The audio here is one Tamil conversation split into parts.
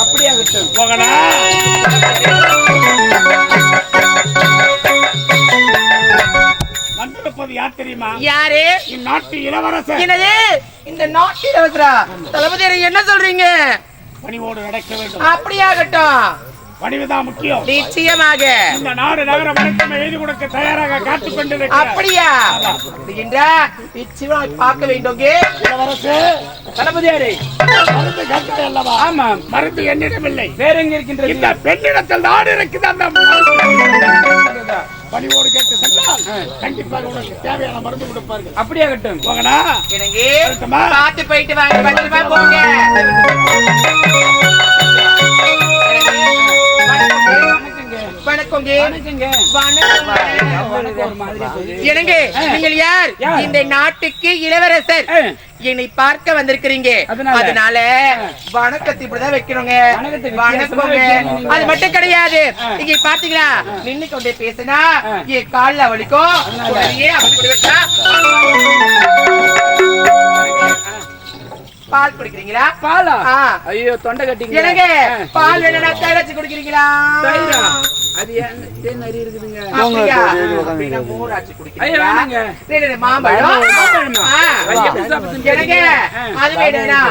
அப்படியாகட்டும் போகடா. வந்திருப்பது யார் தெரியுமா? யாரு? இந்நாட்டு இளவரசர். என்னது இந்த நாட்டு இளவரசரா? தளபதி என்ன சொல்றீங்க? பணிவோடு நடக்க வேண்டும். அப்படியாகட்டும். பணிவுதான் முக்கியம். நிச்சயமாக இந்த நாடு நகரம் அனைத்துமே எழுதி கொடுக்க தயாராக காத்துக் கொண்டிருக்கிறார். அப்படியா? நிச்சயமா பார்க்க வேண்டும். இளவரசர் தளபதியாரே, மருந்து கட்டளை அல்லவா? ஆமாம், மருந்து என்னிடம் இல்லை. வேற எங்க இருக்கின்றது? இந்த பெண்ணிடத்தில் நாடு இருக்குது. அந்த பணிவோடு கேட்டு சென்றால் கண்டிப்பாக உனக்கு தேவையான மருந்து கொடுப்பார்கள். அப்படியாகட்டும் போகடா. பார்த்து போயிட்டு வாங்க. போங்க. நீங்கள் யார்? இந்த நாட்டுக்கு இளவரசர். என்னை பார்க்க வந்திருக்கிறீங்க, அதனால வணக்கத்தை இப்படிதான் வைக்கணுங்க. வணக்கங்க. அது மட்டும் கிடையாது. இங்க பாத்தீங்களா, நின்னு கொண்டே பேசினா என் கால்ல வலிக்கும். பால் குடிக்கிறீங்களா? பாலா? ஐயோ, தொண்டை கட்டிங்க. எனக்கு பால் வேணும்னா தயிர் வச்சு குடிக்கிறீங்களா? அது என்ன இருக்குதுங்க? மோர் ஆச்சு குடிக்கிறீங்களா? மாம்பழம் எனக்கு அது வேணும்னா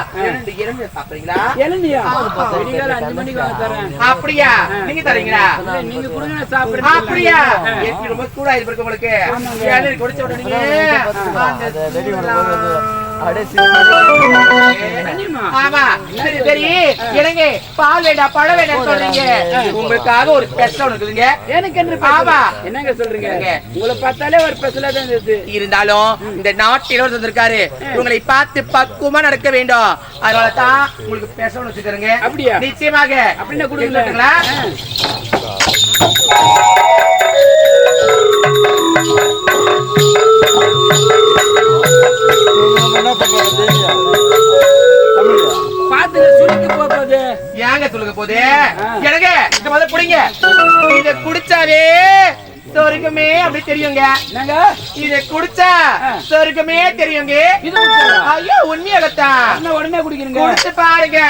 இளநீ சாப்பிடுறீங்களா? இளநியா? 5 மணிக்கு தரேன். அப்படியா? நீங்க தரீங்களா? நீங்க குடுங்க சாப்பிடுங்க. அப்படியா? ரொம்ப சூடா இருக்கு உங்களுக்கு. இளநீ குடிச்ச உடனே ஆமா சரி. எனக்கு பால் வேண்டாம் பழம் வேண்டாம் சொல்றீங்க. உங்களுக்காக ஒரு ஸ்பெஷல் இருக்குதுங்க. எனக்கு என்ன? ஆமா, என்னங்க சொல்றீங்க? உங்களை பார்த்தாலே ஒரு ஸ்பெஷலா தான் இருக்கு. இருந்தாலும் இந்த நாட்டில வந்திருக்காரு, உங்களை பார்த்து பக்குவமா நடக்க வேண்டும். அதனால தான் உங்களுக்கு ஸ்பெஷல் வச்சுக்கிறேங்க. அப்படியா? நிச்சயமாக. அப்படின்னு கொடுங்களா? ஏங்க சொல்லுங்க போது எனக்கு இந்த மாதிரி புடிங்க. இத குடிச்சாவே சொர்க்கமே அப்படி தெரியுங்க. இத குடிச்சா சொர்க்கமே தெரியுங்க. ஐயோ உண்மையாகத்தான். உடனே குடிக்கிறீங்க. குடிச்சு பாருங்க.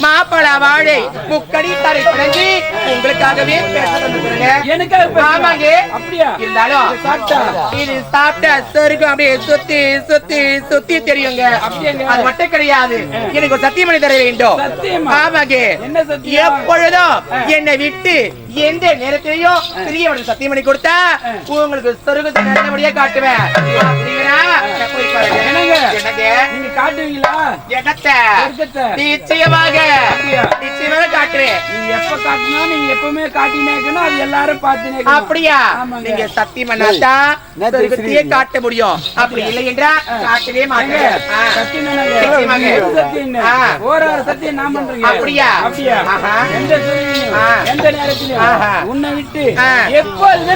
மாப்பழ வாழை முக்கடி தரை பிறந்து உங்களுக்காகவே இருந்தாலும் இது சாப்பிட்டா சொர்க்கம் அப்படியே சுத்தி சுத்தி சுத்தி தெரியுங்க. அது மட்டும் கிடையாது, எனக்கு ஒரு சத்தியமணி தர வேண்டும். ஆமாங்க, எப்பொழுதும் என்னை விட்டு எந்த நேரத்திலையும் பெரியவனுக்கு சத்தியமணி கொடுத்தா உங்களுக்கு சொர்க்கத்தை நல்லபடியா காட்டுவேன். நீங்க காட்டுவீங்களா? நிச்சயமாக நிச்சயமாக காட்டுறேன். நீங்க எப்ப காட்டினா நீங்க எப்பவுமே காட்டினேக்கணும். அது எல்லாரும் பார்த்து. அப்படியா? நீங்க சத்தியம் பண்ணாதா சொர்க்கத்தையே காட்ட முடியும். அப்படி இல்லை என்றா காட்டவே மாட்டேன். சத்தியம் நான் பண்றேன். அப்படியா? அப்படியா? எந்த நேரத்திலும் உன்னை விட்டு எப்போது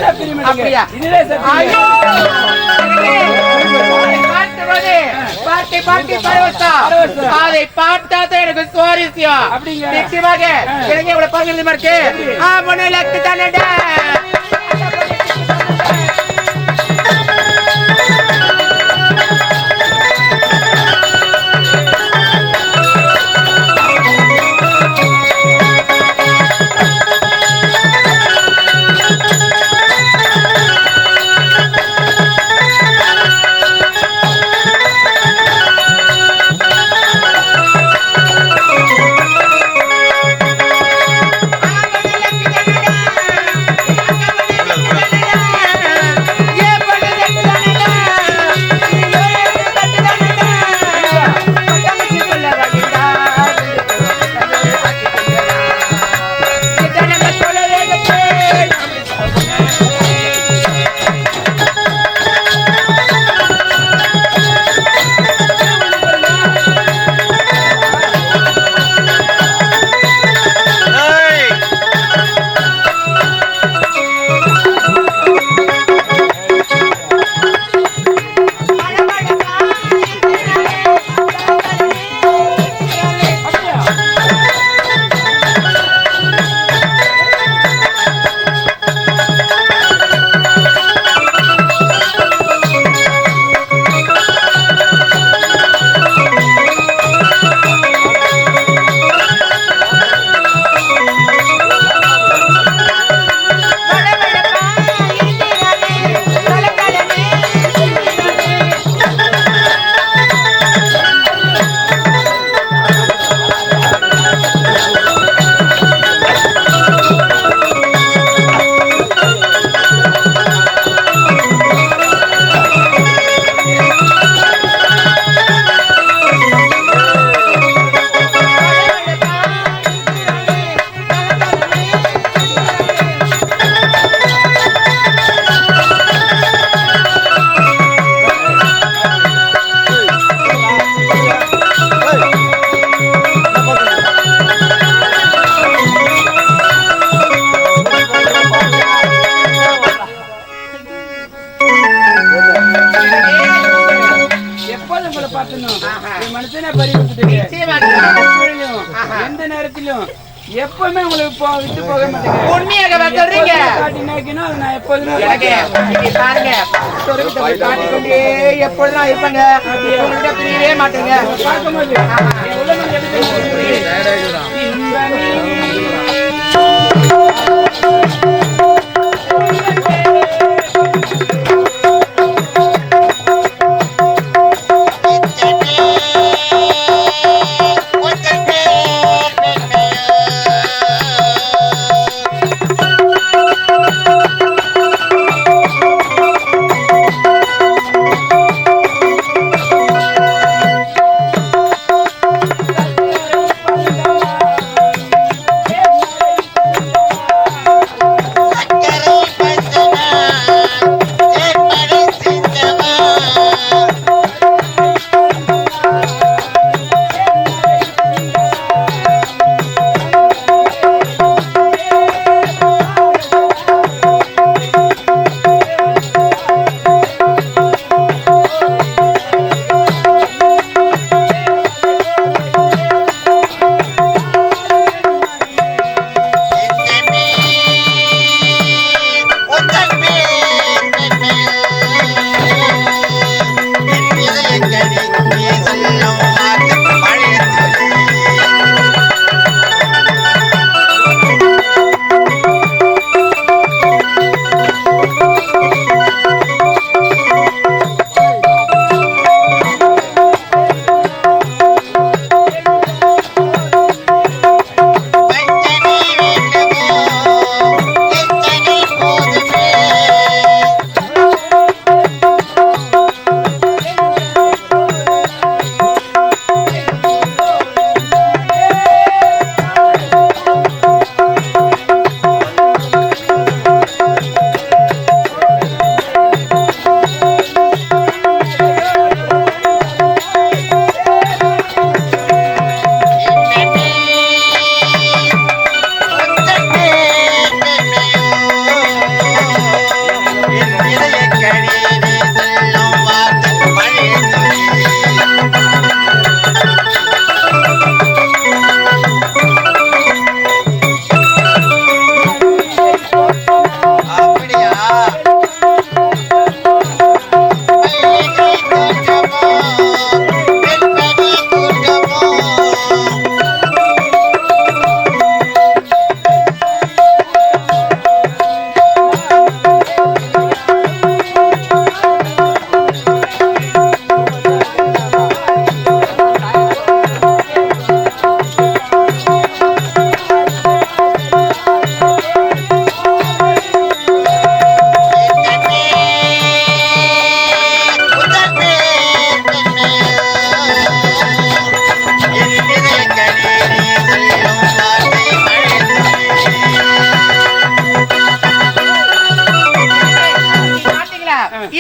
அப்படியா? இதுவே சத்தியம். அதை பார்த்தா எனக்கு சுவாரஸ்யம். நிச்சயமாக எனக்கு இவ்வளவு பங்கு இருக்கு. லக்கு தானடா. எத்தனை பறிவுட்டுங்க எந்த நேரத்திலும் எப்பவுமே உங்களுக்கு விட்டு போக மாட்டேங்க. உண்மையாக சொல்றீங்க. நான் எப்போதுமே பாருங்க காட்டிக்கொண்டே எப்பொழுதும் இருப்பாங்க. உங்கள்கிட்ட பிரியவே மாட்டேங்க. பார்க்கும்போது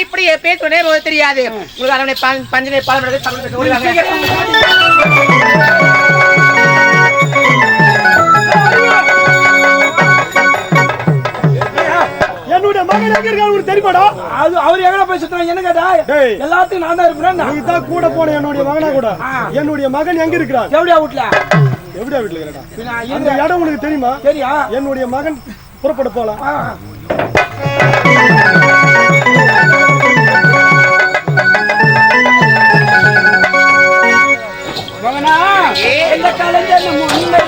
இப்படி பேசுவதே தெரியாது. உங்களுக்கு பஞ்சனை பாலம் என்னுடைய மகன் எங்க இருக்காரு உங்களுக்கு தெரியுமாடா? அது அவர் எங்க போய் சுத்துறாங்க என்ன கேட்டா எல்லாத்துக்கும் நான் தான் இருப்பேன். நீ தான் கூட போன என்னுடைய மகனா கூட. என்னுடைய மகன் எங்க இருக்கிறான்? எப்படியா வீட்ல? எப்படியா வீட்ல இருக்கடா? அந்த இடம் உங்களுக்கு தெரியுமா? சரியா? என்னுடைய மகன் புறப்பட போலாம். மகனா இந்த கலைஞர் நம்ம முன்னை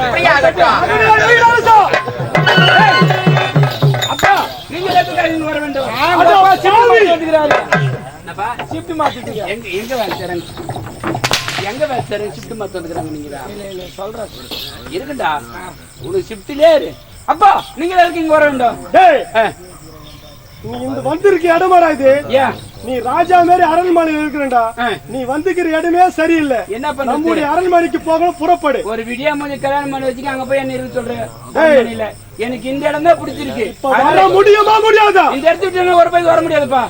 அப்படியே ஷிஃப்ட் மாத்திட்டீங்க. எங்க வேலை செய்றாங்க? எங்க வேலை செய்றாங்க? ஷிஃப்ட் மாத்த வந்துக்கிறாங்க நீங்க? இல்ல சொல்றேன். இருக்குடா. ஒரு ஷிஃப்ட்லயே இரு. அப்பா நீங்க எதுக்கு இங்க வர வேண்டும்? டேய் நீ இந்த வந்திருக்க இடமாடா இது? ஏன் நீ ராஜா மாதிரி அரண்மனையில் இருக்கிறடா. நீ வந்துக்கிற இடமே சரியில்லை. என்ன பண்ண? நம்முடைய அரண்மனைக்கு போகணும், புறப்படு. ஒரு விடியா மணி கல்யாணம் பண்ணி வச்சுக்க அங்க போய் என்ன இருக்கு சொல்றேன். எனக்கு இந்த இடம் தான் பிடிச்சிருக்கு. வர முடியுமா முடியாதா? இந்த இடத்துக்கு ஒரு போய் வர முடியாதுப்பா.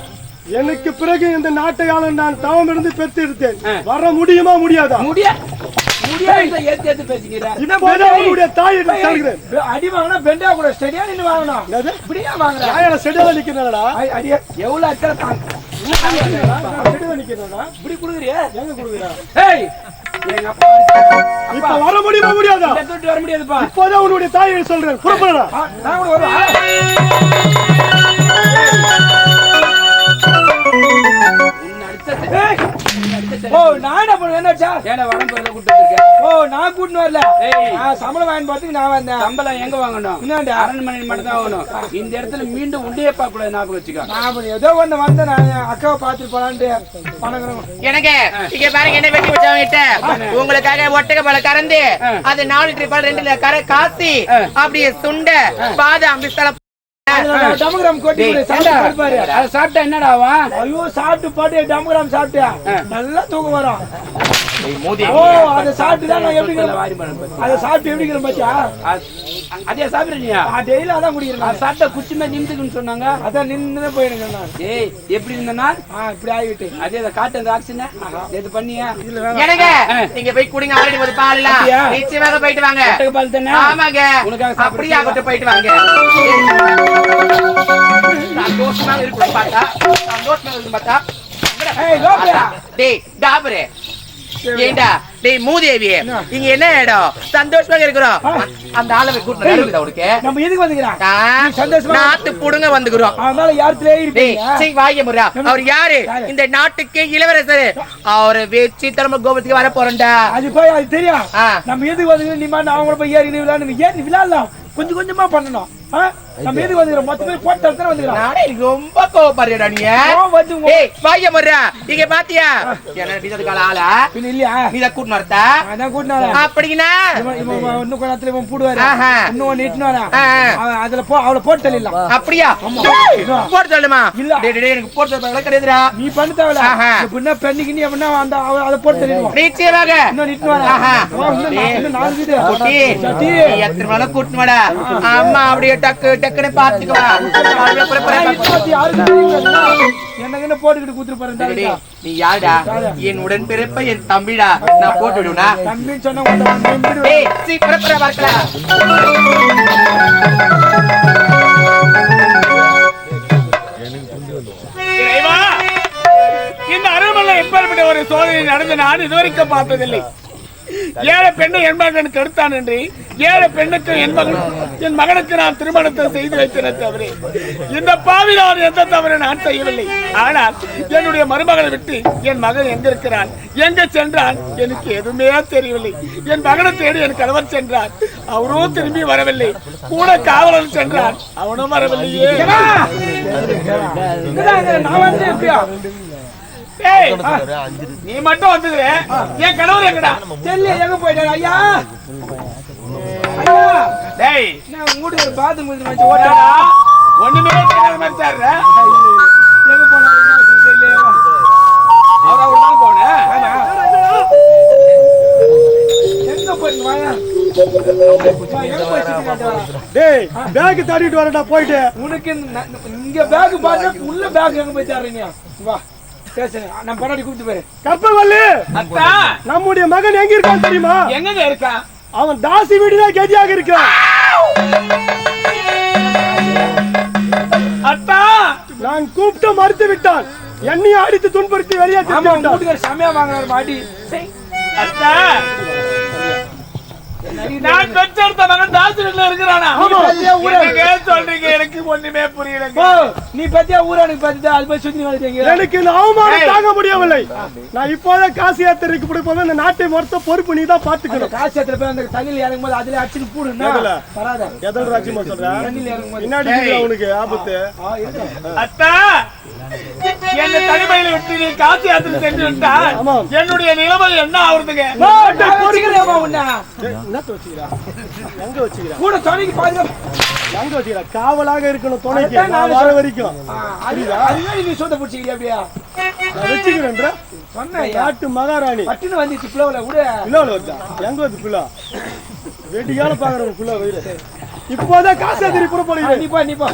எனக்கு பிறகு இந்த நாட்டையாளன் நான் தவம் இருந்து பெற்று எடுத்தேன். வர முடியுமா முடியாதா? ஏத்து பேசிக்கிறேன். உன்னுடைய தாய் சொல்கிறேன். அடி வாங்கினா பெண்டா கூட ஸ்டெடியா நின்று வாங்கணும். இப்படியா வாங்குறேன்? செடியா நிக்கிறா அடியா எவ்வளவு அக்கறை தாங்க. இப்படி குடுக்குறியா? எங்க குடுக்குறா? ஏய் எங்க அப்பா இப்ப வர முடியுமா முடியாதா? வர முடியாதுப்பா. இப்போதான் உன்னுடைய தாயை சொல்றேன். புறப்படா. நான் கூட வருவேன். ஓ நான் என்ன பண்ணுவேன்? ஏன்னா வரம் பேர்ல கூட்டு வந்திருக்கேன். ஓ நான் கூட்டின்னு வரல. சம்பளம் வாங்கி போறதுக்கு நான் வந்தேன். சம்பளம் எங்க வாங்கணும்? இன்னொன்று அரண்மனை மட்டும் தான் வாங்கணும். இந்த இடத்துல மீண்டும் உண்டையே பார்க்க கூடாது. ஞாபகம் வச்சுக்கோ. நான் ஏதோ ஒண்ணு வந்து நான் அக்காவை பார்த்துட்டு போலான்ட்டு பணம். எனக்கு இங்க பாருங்க என்ன வெட்டி வச்சவங்கிட்ட உங்களுக்காக ஒட்டக பழம் கறந்து அது 4 லிட்டர் பால் 2 லிட்டர் காசி அப்படியே சுண்ட பாதாம் பிஸ்தல டமகிராம் கொட்டி பாரு. அதை சாப்பிட்டா என்னடா ஆகும்? ஐயோ சாப்பிட்டு பாட்டு டமகிராம் சாப்பிட்டியா நல்லா தூக்கம் வரும். ஓ அதை சாப்பிட்டுதான் நான் எப்படி அதை சாப்பிட்டு எப்படி பாத்தியா? அதே சாப்பிடுறீங்க? டெய்லி அதான் குடிக்கிறேன். சாப்பிட்டா குச்சி மாதிரி நிமிந்துக்குன்னு சொன்னாங்க. அதான் நின்று போயிடுங்க. ஏய் எப்படி இருந்தனா இப்படி ஆகிட்டு அதே காட்டு அந்த ஆக்சிஜன் இது பண்ணியா? எனக்கு நீங்க போய் குடிங்க. ஆல்ரெடி ஒரு பால் இல்ல நிச்சயமாக போயிட்டு வாங்க. பால் தானே? ஆமாங்க. உனக்காக அப்படியே ஆகட்டும் போயிட்டு வாங்க. சந்தோஷமாக இருக்கும் பார்த்தா. சந்தோஷமாக இருக்கும் பார்த்தா. ஏய் லோபரா டேய் டாபரே ஏண்டா டேய் மூதேவி இங்க என்ன இடம்? சந்தோஷமாக இருக்கிறோம். அந்த ஆளவை கூட்டிட்டு வருதா உனக்கு? நம்ம எதுக்கு வந்துக்கிறோம்? சந்தோஷமா நாத்து புடுங்க வந்துக்கிறோம். அதனால யாருக்குலே இருப்பீங்க? சீ வாயே முறா. அவர் யாரு? இந்த நாட்டுக்கு இளவரசர். அவரை வெச்சி திரும்ப கோபத்துக்கு வர போறேன்டா. அது போய் அது தெரியும். நம்ம எதுக்கு வந்துக்கிறோம்? நீ மாதிரி அவங்க போய் ஏறி விளையாடலாம். கொஞ்சம் கொஞ்சமா பண்ணணும். நம்ம எதுக்கு வந்துக்கிறோம்? மொத்தமே போட்டு வந்துக்கிறோம். நானே ரொம்ப கோவப்படுறா நீ. ஏய் வாயே முறா. இங்க பாத்தியா என்ன டிஜதுக்கால ஆளா? பின்ன இல்லையா? நீ தான் கூட்டிட்டு வரதா? அதான் கூட்டினாரா? அப்படினா இன்னும் கொஞ்ச நேரத்துல இவன் போடுவாரு. இன்னும் நீட்னாரா? அதுல அவளை போட்டு தள்ளிடலாம். அப்படியா? போட்டு தள்ளுமா? டேய் டேய் எனக்கு போட்டு தள்ள கிடையாதுடா. நீ பண்ண தேவல. இப்ப பெண்ணிக்கு நீ என்ன அந்த அத போட்டு தள்ளிடுவோம். நிச்சயமாக. இன்னும் நீட்னாரா? இன்னும் 4 வீடு. குட்டி சட்டி எத்தனை மணி கூட்டிட்டு வாடா. அம்மா அப்படியே டக்கு டக்குன்னு பாத்துக்குவா. என்ன போட்டுக்கிட்டு கூத்துட்டு போறேன். நீ யாருடா? என் உடன் பிறப்ப என் தம்பிடா. நான் போட்டு விடுவா? தம்பின்னு சொன்ன ஏய் சீ பிறப்பற வரக்கலாம். இந்த அரண்மனை எப்பேற்பட்ட ஒரு சோதனை நடந்து நான் இதுவரைக்கும் பார்த்ததில்லை. ஏழை பெண்ணை என் மகனுக்கு எடுத்தான் என்று ஏழை பெண்ணுக்கு என் மகனுக்கு நான் திருமணத்தை செய்து வைத்தேன் தவிர இந்த பாவி நான் எந்த தவறு நான் செய்யவில்லை. ஆனால் என்னுடைய மருமகனை விட்டு என் மகன் எங்க இருக்கிறான், எங்க சென்றான் எனக்கு எதுவுமே தெரியவில்லை. என் மகனை தேடி என் கணவர் சென்றார், அவரும் திரும்பி வரவில்லை. கூட காவலன் சென்றான், அவனும் வரவில்லையே. நீ மட்டும் வந்துக்கிற என் கணவர் எங்கடா? தெரியல எங்க போயிட்டாரு ஐயா. டேய் நான் உங்கூட்டு ஒரு பாத்ரூம் வச்சு ஓட்டாடா. ஒண்ணுமே தெரியாத மாதிரி சார் எங்க போனா தெரியல. அவரா ஒரு நாள் போன எங்க போய் வாயா. டேய் பேக் தாடிட்டு வரடா போயிட்டு. உனக்கு இங்க பேக் பாரு, உள்ள பேக் எங்க போய் தர்றீங்க? வா நான் படாடி கூப்பிட்டு போறேன். கற்பவல்லி அத்தா நம்முடைய மகன் எங்க இருக்கான் தெரியுமா? எங்க இருக்கான்? அவன் தாசி வீடுதான் கதியாக இருக்கிறான். அத்தா நான் கூப்பிட்டு மறுத்து விட்டான். என்னையும் அடித்து துன்புறுத்தி வெளியே வீட்டுக்கார சமயம் வாங்கினார் மாடி. அத்தா நான் பெற்றெடுத்த மகன் தாசில இருக்கிறானா? சொல்றீங்க எனக்கு ஒண்ணுமே புரியல. நீ பத்தியா ஊரானுக்கு பத்தி அது போய் சுத்தி வளர்த்தீங்க. எனக்கு இந்த அவமானம் தாங்க முடியவில்லை. நான் இப்போதான் காசி யாத்திரைக்கு போது இந்த நாட்டை மொத்த பொறுப்பு நீ தான் பாத்துக்கணும். காசி யாத்திரை போய் அந்த தண்ணியில் இறங்கும் போது அதுல அடிச்சு போடுனா வராத. எதல் ராஜ்யமா சொல்ற? தண்ணியில் இறங்கும் போது பின்னாடி உனக்கு ஆபத்து. அத்தா என்னை தனிமையில விட்டு நீ காசி யாத்திரை சென்று விட்டால் ஆமாம். என்னுடைய நிலைமை என்ன ஆகுறதுங்க? என்னத்த வச்சுக்கிறா? எங்க வச்சுக்கிறா? கூட துணைக்கு பாருங்க. எங்க வச்சுக்கிறா? காவலாக இருக்கணும் துணைக்கு நான் வர வரைக்கும். நீ சொந்த பிடிச்சிக்கிறியா அப்படியா? நான் வச்சுக்கிறேன்ற சொன்னேன் நாட்டு மகாராணி பட்டுன்னு வந்துச்சு பிள்ளைல கூட பிள்ளைல வச்சா எங்க வந்து பிள்ளை வெட்டிக்கால பாக்குறவங்க பிள்ளை வயிறு இப்போதான் காசு அதிரி புறப்படுகிறேன். நீப்பா நீப்பா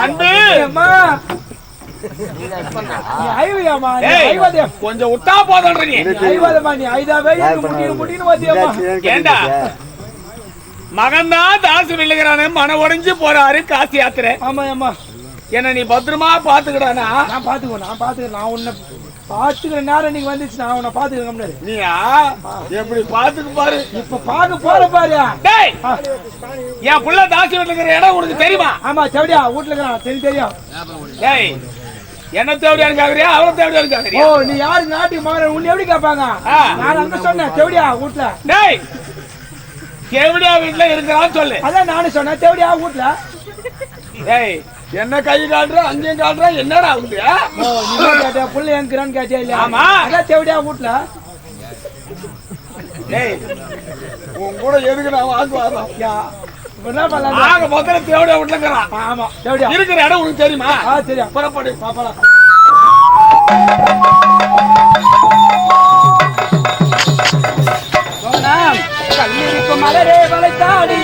அன்பு அம்மா நீ ஐவியாமா நீ ஏய், ஐவாதே கொஞ்சம் விட்டா போதுன்ற நீ. ஐவாதமா நீ ஐதாவே முட்டின்னு வாத்தியம்மா. ஏண்டா மகன்தான் தாசு வில்லுகிறானே மன உடைஞ்சு போறாரு காசி யாத்திரை. ஆமா ஆமா என்ன நீ பத்திரமா பாத்துக்கிடானா? நான் பாத்துக்கிறேன் நான் உன்னை பாத்துக்கிற நேரம் நீங்க வந்துச்சு நான் உன்னை பாத்துக்கிறேன் முன்னாடி. நீயா எப்படி பாத்துக்கு பாரு. இப்ப பாக்க போற பாரு. டேய் என் புள்ள தாசி வில்லுகிற இடம் உனக்கு தெரியுமா? ஆமா செவடியா வீட்டுல இருக்கிறான் தெரியும். டேய் என்ன தேவடியான்னு கேக்குறியா அவளை தேவடியான்னு ஓ கேக்குறியா? நீ யாரு நாட்டுக்கு மகன் உன்னை எப்படி கேட்பாங்க? நான் அங்க சொன்னேன் செவடியா வீட்டுல. டேய் தேவடியா வீட்டுல இருக்கிறான்னு சொல்லு. அதான் நானும் சொன்னேன் செவடியா வீட்டுல. டேய் என்ன கை காட்டுற அங்கேயும் காட்டுற என்னடா ஆகுது? ஓ நீ கேட்ட புள்ள எங்கிறான்னு கேட்டியா இல்லையா? ஆமா. அதான் செவடியா வீட்டுல. டேய் உன் கூட எதுக்கு நான் வாங்குவாதம்? என்ன பண்ணலாம்? ஆக மொத்தம் தேவடியா வீட்டுல இருக்கிறான். ஆமா செவடியா இருக்கிற இடம் உனக்கு தெரியுமா? சரியா புறப்படு பாப்பலாம். கல்லூரிக்கும் மலரே வளைத்தாடி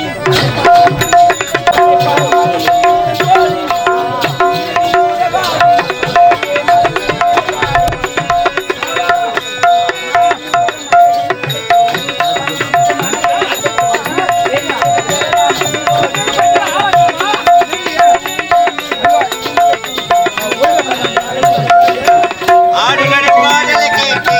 ஆடுகளை பாடலை கேட்டு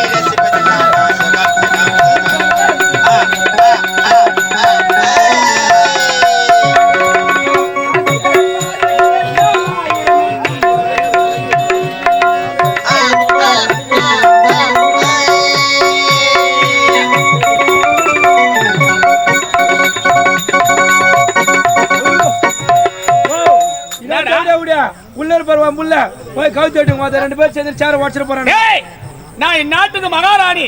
ரசிப்பதற்காக புள்ள போய் கவுத்து விட்டுங்க. 2 பேர் சேர்ந்து சேர உடச்சிட்டு போறாங்க. டேய் நான் இந்நாட்டுக்கு மகாராணி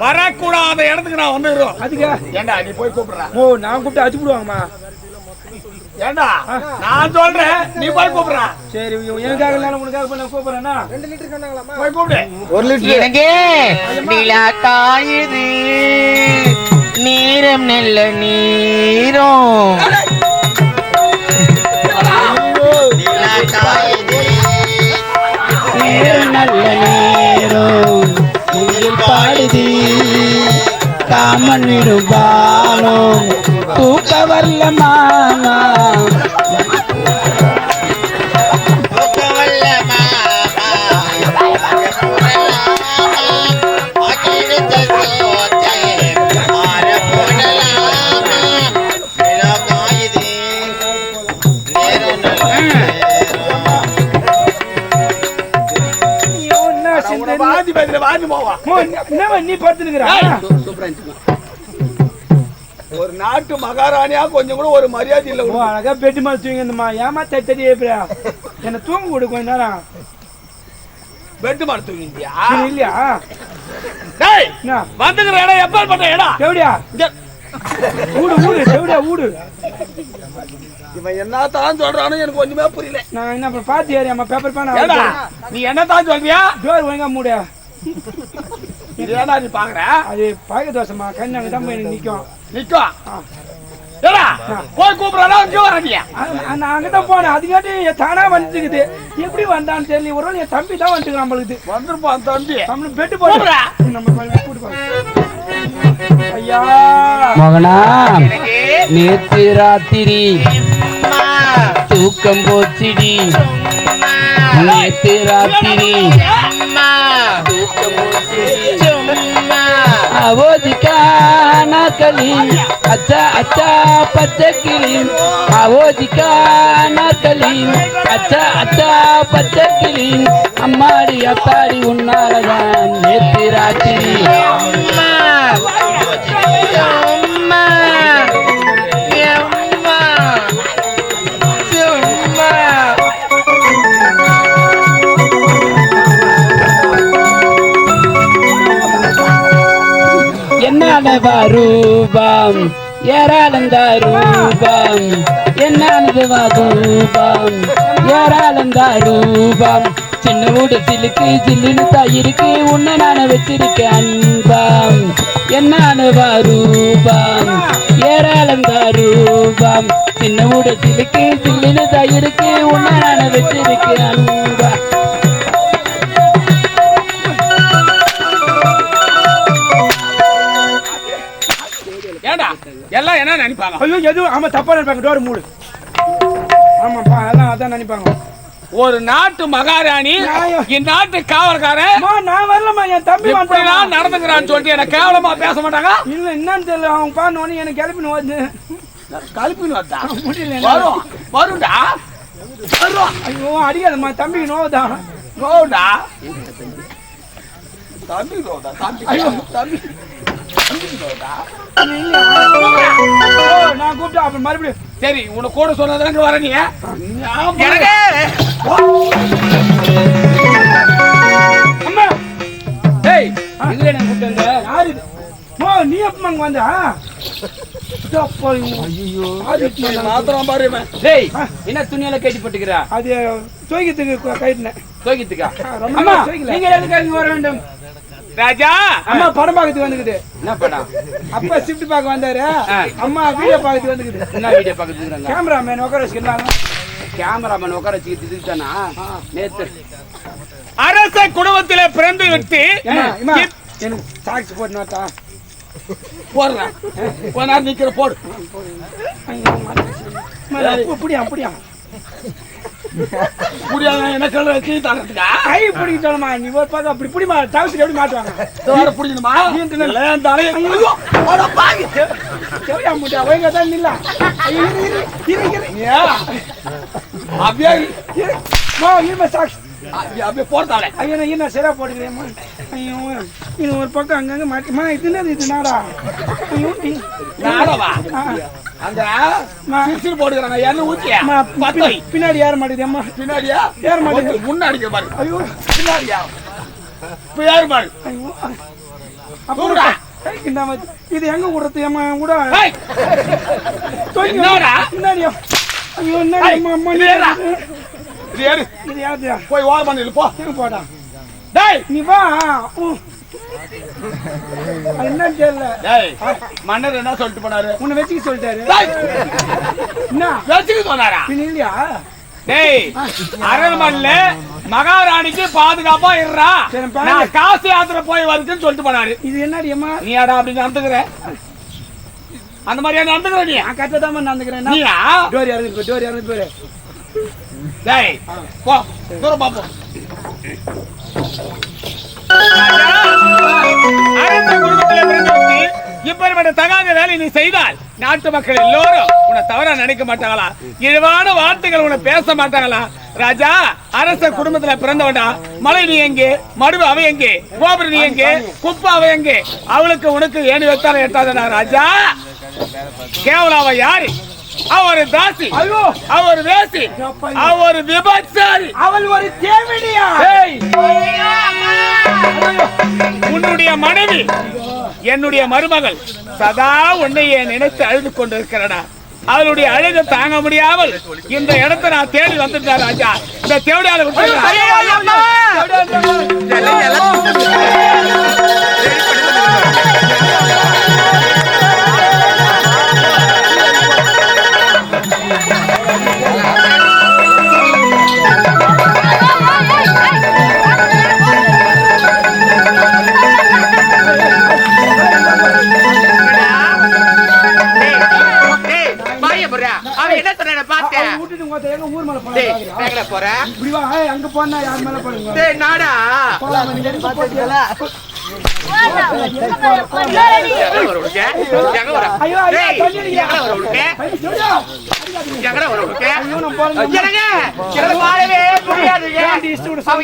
வரக்கூடாத இடத்துக்கு நான் வந்துடுறோம். அதுக்கு ஏண்டா நீ போய் கூப்பிடுற? ஓ நான் கூப்பிட்டு அடிச்சு விடுவாங்கம்மா. ஏண்டா நான் சொல்றேன் நீ போய் கூப்பிடுற. சரி எனக்காக இல்லை உனக்காக பண்ண கூப்பிடுறேன்னா 2 லிட்டர் சொன்னாங்களாமா? போய் கூப்பிடு. 1 லிட்டர் எனக்கு நிலா காயுது நீரம் நெல்ல நீரும் நிலா காயுது நீரம் நல்ல நீரும் நீரில் பாடுதி காமன் விடும் பாலும் தூக்க வரல மாமா தூக்க வரல மாமா அகிலத்தை சோத்தை மாற போடலாமா நிலா காயுது நேரம் நல்ல வாதி பேசுற வாதி போவா. நீ படுத்துனுக்குற ஒரு நாட்டு மகாராணியா கொஞ்சம் கூட ஒரு மரியாதை இல்ல. ஓ அழகா பெட்டி மாதிரி தூங்கிருந்தம்மா. ஏமா தட்டி எப்படியா என்ன தூங்க கொடு கொஞ்ச நேரம். பெட்டு மாடு தூங்கிட்டியா? இல்லையா டேய் என்ன வந்துக்கிற இடம் எப்ப பண்ண இடம்? எப்படியா இங்க ஊடு ஊடு எப்படியா ஊடு. இவன் என்னத்தான் சொல்றானு எனக்கு ஒண்ணுமே புரியல. நான் என்ன அப்புறம் பாத்து ஏறியாமா பேப்பர் ஏடா பேனா நீ என்னத்தான் சொல்றியா? டோர் ஒழுங்கா மூடு. இது ஏடா நீ பாக்குற? அது பாக்க தோசைமா கண்ணு அங்கே தான் போய் எனக்கு நிற்கும். நிக்கும். ஏடா போய் கூப்பிடறா இங்க வரீங்க. நான் அங்கதான் போனேன். அதுக்காட்டி தானா வந்துக்குது. எப்படி வந்தான்னு தெரியல. ஒரு நாள் என் தம்பி தான் வந்துருக்கு. நம்மளுக்கு வந்துருப்பான் தம்பி. நம்மளுக்கு பெட்டு போடுறா. நம்ம கூட்டு ஐயா மகனா நேத்து ராத்திரி தூக்கம் போச்சிடி நேத்து ராத்திரி தூக்கம் போச்சிடி அவதிக்கான களி அச்சா அச்சா பச்சை கிளி அவதிக்கான களி அச்சா அச்சா பச்சை கிளி அம்மாடி அத்தாடி உன்னாலதான் நேத்து ராத்திரி ரூபம் ஏராளந்த ரூபம் என்னதுவா ரூபம் ஏராளந்த ரூபம் சின்ன வீடு சிலுக்கு சில்லுன்னு தாயிருக்கு உன்னை நான் வச்சிருக்கேன் அன்பம் என்னவா ரூபம் ஏராளந்த ரூபம் சின்ன வீடு சிலுக்கு சில்லுன்னு தாயிருக்கு உன்னை நான் வச்சிருக்கேன் அன்பா. ஏண்டா எல்லாம் என்ன நினைப்பாங்க? ஐயோ எதுவும் ஆமா தப்பா நினைப்பாங்க. டோர் மூடு. ஆமாப்பா எல்லாம் அதான் நினைப்பாங்க. ஒரு நாட்டு மகாராணி இந்நாட்டு காவல்காரன் நான் வரலம்மா, என் தம்பி இப்படிலாம் நடந்துக்கிறான்னு சொல்லிட்டு எனக்கு கேவலமா பேச மாட்டாங்க. இல்ல என்னன்னு தெரியல, அவங்க பான்னு எனக்கு கிளப்பின்னு வந்து கழிப்பின்னு வந்தா முடியல. வரும் வரும்டா வரும். ஐயோ அடிக்காதம்மா, தம்பி நோவுதான். நோடா தம்பி நோடா தம்பி. ஐயோ தம்பி நான் கூப்பிட்டா அப்புறம் மறுபடியும் சரி உன்னை கூட சொன்னதாங்க வர நீ அம்மா. ஏய் இதுல என்ன கூப்பிட்டு யாரு இது? மோ நீ எப்ப அங்க வந்த? ஐயோ மாத்திரம் பாரு. டேய் என்ன துணியில கட்டி போட்டுக்கிறா? அது துவைக்கிறதுக்கு கைட்டினேன். துவைக்கிறதுக்கா? ரொம்ப அம்மா துவைக்கல. நீங்க எதுக்கு இங்க வர வேண்டும்? ராஜா அம்மா படம் பார்க்கறதுக்கு வந்துக்குது. என்ன படம்? அப்பா ஷிஃப்ட் பார்க்க வந்தாரு, அம்மா வீடியோ பார்க்கறதுக்கு வந்துக்குது. என்ன வீடியோ பார்க்கறதுக்கு? கேமராமேன் உட்கார வச்சுக்கிறாங்க. கேமராமேன் உட்கார வச்சுக்கிட்டு இதுதானா நேத்து? அரச குடும்பத்திலே பிறந்து விட்டு எனக்கு சாக்ஸ் போட்டு நோட்டா போடுறேன். கொஞ்ச நேரம் நிக்கிற போடு. அப்படியா அப்படியா முடியாத என்ன கல்ல வச்சு தரத்துக்கா கை பிடிக்க சொல்லமா? நீ ஒரு பக்கம் அப்படி பிடிமா, டவுசர் எப்படி மாட்டுவாங்க? வேற பிடிக்கணுமா? தலையை சரியா முடியா வைங்க தான் இல்ல. அப்படியே இருமா சாக்ஸ் அப்படியே போடுறாளே. ஐயோ என்ன சரியா போட்டுக்கிறேம்மா. ஐயோ இது ஒரு பக்கம் அங்கங்க மாட்டிமா. இது என்னது இது? நாடா? ஐயோ நாடவா? அந்த மிக்ஸில் போட்டுக்கிறாங்க. எண்ணெய் ஊத்தியா பத்து பின்னாடி ஏற மாட்டேங்குது அம்மா. பின்னாடியா ஏற மாட்டேங்குது. முன்னாடி பாரு. ஐயோ பின்னாடியா இப்ப யாரு பாரு. ஐயோ அப்படா இது எங்க விடுறது அம்மா? கூட என்னடா பின்னாடியா? ஐயோ என்ன அம்மா இது யாரு? போய் ஓர பண்ணி போ. போடா டேய் நீ வா. என்ன தெரியல. டேய் மன்னர் என்ன சொல்லிட்டு போனாரு? உன்னை வச்சுக்க சொல்லிட்டாரு. என்ன வச்சுக்க சொன்னாரா? பின்ன இல்லையா? டேய் அரண்மனையில மகாராணிக்கு பாதுகாப்பா இருறா, நான் காசி யாத்திரை போய் வருதுன்னு சொல்லிட்டு போனாரு. இது என்னடி அம்மா? நீ ஆடா அப்படி நடந்துக்கிற? அந்த மாதிரியா நடந்துக்கிற நீ? நான் கரெக்டாக தான் நடந்துக்கிறேன். நீயா? டோர் இறந்து டோர் இறந்து போயிரு. டேய் போ தூரம் பாப்போம். அரச குடும்பத்திலே பிறந்தவனுக்கு இப்படிப்பட்ட தகாத வேலை நீ செய்தால் நாட்டு மக்கள் எல்லோரும் உன்னை தவறா நினைக்க மாட்டாங்களா? இழிவான வார்த்தைகள் உன்னை பேச மாட்டாங்களா? ராஜா அரச குடும்பத்துல பிறந்தவனா? மலை நீ எங்கே? மடுவு அவ எங்கே? கோபுரம் நீ எங்கே? குப்பை அவ எங்கே? அவளுக்கு உனக்கு ஏணி வைத்தாலும் எட்டாதனா? ராஜா கேவலம் அவ யாரு? அவர் தாசி, அவர் வேசி, அவர் விபச்சாரி, அவள் ஒரு தேவடியா? உன்னுடைய மனைவி என்னுடைய மருமகள் சதா உன்னையே நினைத்து அழுது கொண்டிருக்கிறடா. அவளுடைய அழுக தாங்க முடியாமல் இந்த இடத்தை நான் தேடி வந்துட்டேன் ராஜா. இந்த தேவடியால அங்க போனா யார் மேல போடுங்க?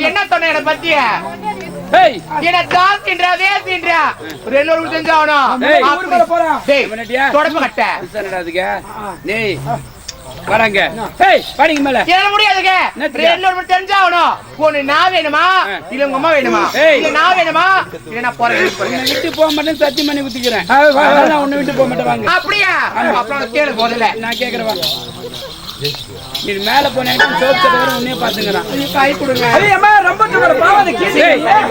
என்ன சொன்ன பத்திய வராங்க. ஏய் பாடிங்க மேல. ஏற முடியாதுங்க. ரெண்டு மட்டும் தெரிஞ்சாகணும். ஒண்ணு நான் வேணுமா இல்ல உங்க அம்மா வேணுமா? இல்ல நான் வேணுமா இல்ல நான் போறேன். விட்டு போக மாட்டேன் சத்தியம் பண்ணி குத்திக்கிறேன். நான் ஒண்ணு விட்டு போக மாட்டேன் வாங்க. அப்படியா? அப்புறம் கேளு போதல. நான் கேக்குறேன் வாங்க. இது மேல போனே சோப் தடவை உன்னையே பாத்துங்கறான். கை கொடுங்க. அம்மா ரொம்ப பாவாத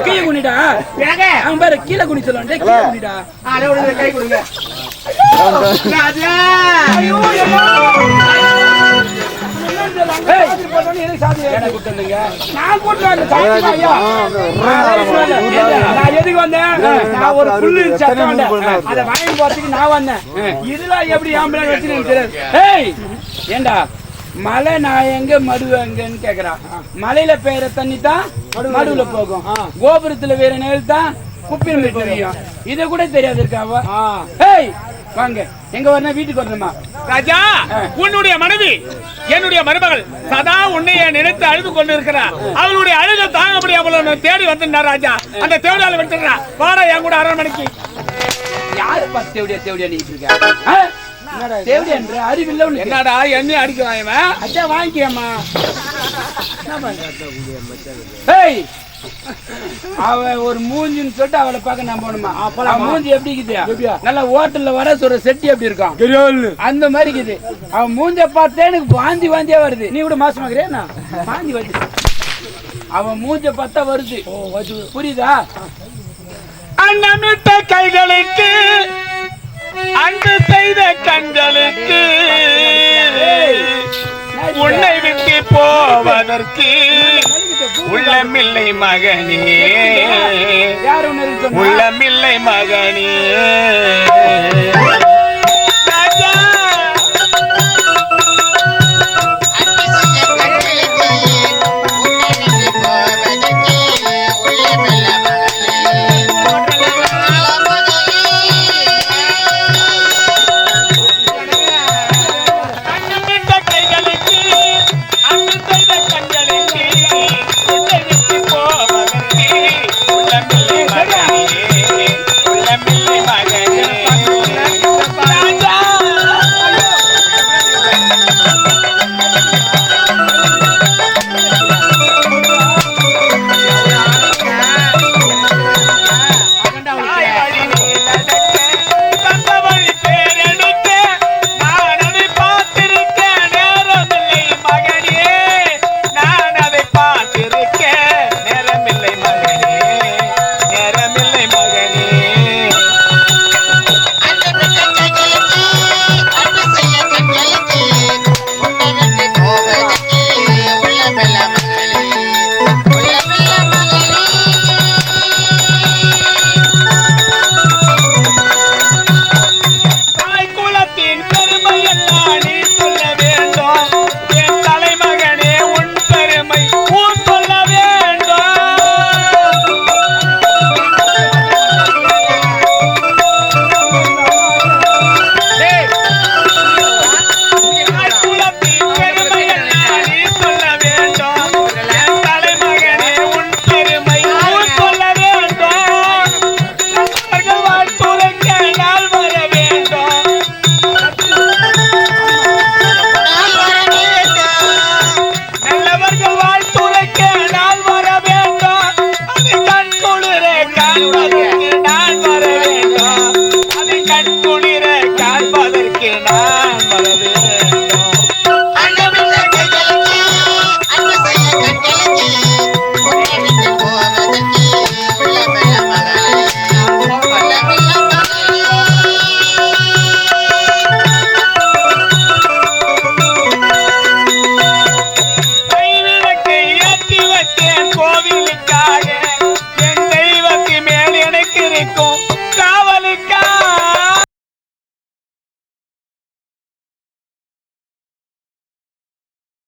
கீழ குனிடா. எனக்கு அவன் பாரு கீழ குனி சொல்லுவான். கீழ குனிடா. அட விடுங்க கை கொடுங்க. ராஜா ஐயோ அம்மா. நான் கூட்டுறாங்க ஐயா. நான் எதுக்கு வந்தேன்? நான் ஒரு புல்லு சத்தம் வந்தேன். அதை வாங்கி போறதுக்கு நான் வந்தேன். இதெல்லாம் எப்படி ஆம்பளை வச்சு எனக்கு தெரியாது. ஏய் ஏண்டா மலை நான் எங்க மடுவு எங்கன்னு கேக்குறான். மலையில பெய்யற தண்ணி தான் மடுவுல போகும். கோபுரத்துல வேற நேரம் தான் குப்பியில் தெரியும். இத கூட தெரியாது இருக்காவ. ஏய் வாங்க எங்க வரணும் வீட்டுக்கு வரணுமா? ராஜா உன்னுடைய மனைவி என்னுடைய மருமகள் சதா உன்னைய நினைத்து அழுது கொண்டு இருக்கிறார். அவளுடைய அழுக தாங்க முடியாம தேடி வந்திருந்தா ராஜா. அந்த தேவடால விட்டுறா வாடா என் கூட அரண்மனைக்கு. யாரு பார்த்து தேவடியா நீட்டு இருக்க? தேவடியா என்ற அறிவில்லை உனக்கு. என்னடா என்ன அடிக்கிறான் இவன்? அச்சா வாங்கிக்கம்மா. ஏய் அவ ஒரு மூஞ்சின்னு சொல்லிட்டு அவளை பார்க்க நான் போகணுமா? அவன் மூஞ்சி எப்படி இருக்குது? நல்லா ஹோட்டல்ல வர சொல்ற செட்டி எப்படி இருக்கான் அந்த மாதிரி இருக்குது. அவன் மூஞ்ச பார்த்தே எனக்கு வாந்தியா வருது. நீ கூட மாசமாக்குறியா? வாந்தி வருது. அவன் மூஞ்ச பார்த்தா வருது. புரியுதா? அன்னமிட்ட கைகளுக்கு அன்று செய்த கண்களுக்கு உன்னை விட்டு போவதற்கு உள்ளமில்லை மகனே, உள்ளமில்லை மகனே. நான் வர வேண்டும். அதை கண் குளிர காண்பதற்கு நான்